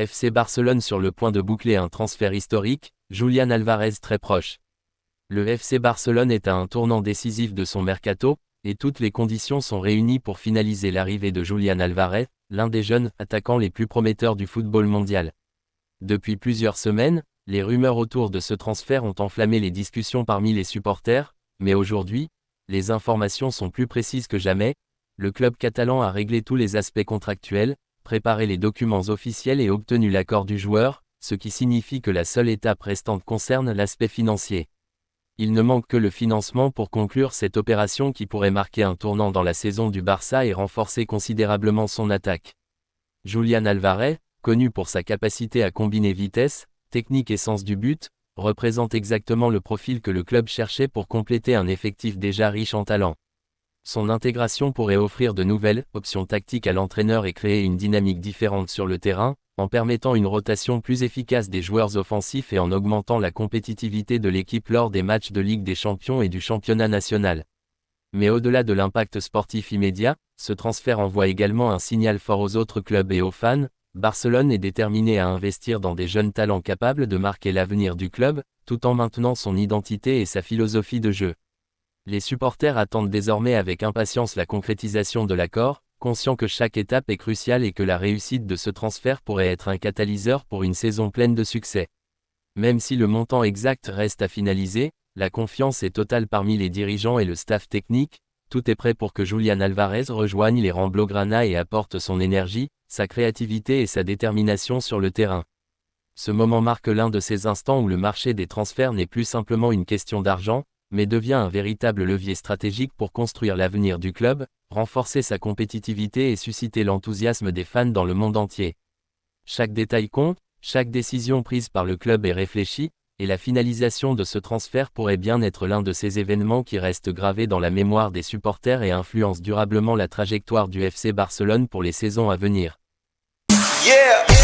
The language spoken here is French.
FC Barcelone sur le point de boucler un transfert historique, Julián Alvarez très proche. Le FC Barcelone est à un tournant décisif de son mercato, et toutes les conditions sont réunies pour finaliser l'arrivée de Julián Alvarez, l'un des jeunes attaquants les plus prometteurs du football mondial. Depuis plusieurs semaines, les rumeurs autour de ce transfert ont enflammé les discussions parmi les supporters, mais aujourd'hui, les informations sont plus précises que jamais. Le club catalan a réglé tous les aspects contractuels, préparé les documents officiels et obtenu l'accord du joueur, ce qui signifie que la seule étape restante concerne l'aspect financier. Il ne manque que le financement pour conclure cette opération qui pourrait marquer un tournant dans la saison du Barça et renforcer considérablement son attaque. Julián Alvarez, connu pour sa capacité à combiner vitesse, technique et sens du but, représente exactement le profil que le club cherchait pour compléter un effectif déjà riche en talent. Son intégration pourrait offrir de nouvelles options tactiques à l'entraîneur et créer une dynamique différente sur le terrain, en permettant une rotation plus efficace des joueurs offensifs et en augmentant la compétitivité de l'équipe lors des matchs de Ligue des Champions et du championnat national. Mais au-delà de l'impact sportif immédiat, ce transfert envoie également un signal fort aux autres clubs et aux fans. Barcelone est déterminé à investir dans des jeunes talents capables de marquer l'avenir du club, tout en maintenant son identité et sa philosophie de jeu. Les supporters attendent désormais avec impatience la concrétisation de l'accord, conscients que chaque étape est cruciale et que la réussite de ce transfert pourrait être un catalyseur pour une saison pleine de succès. Même si le montant exact reste à finaliser, la confiance est totale parmi les dirigeants et le staff technique. Tout est prêt pour que Julián Alvarez rejoigne les rangs blaugrana et apporte son énergie, sa créativité et sa détermination sur le terrain. Ce moment marque l'un de ces instants où le marché des transferts n'est plus simplement une question d'argent, mais devient un véritable levier stratégique pour construire l'avenir du club, renforcer sa compétitivité et susciter l'enthousiasme des fans dans le monde entier. Chaque détail compte, chaque décision prise par le club est réfléchie, et la finalisation de ce transfert pourrait bien être l'un de ces événements qui restent gravés dans la mémoire des supporters et influencent durablement la trajectoire du FC Barcelone pour les saisons à venir. Yeah.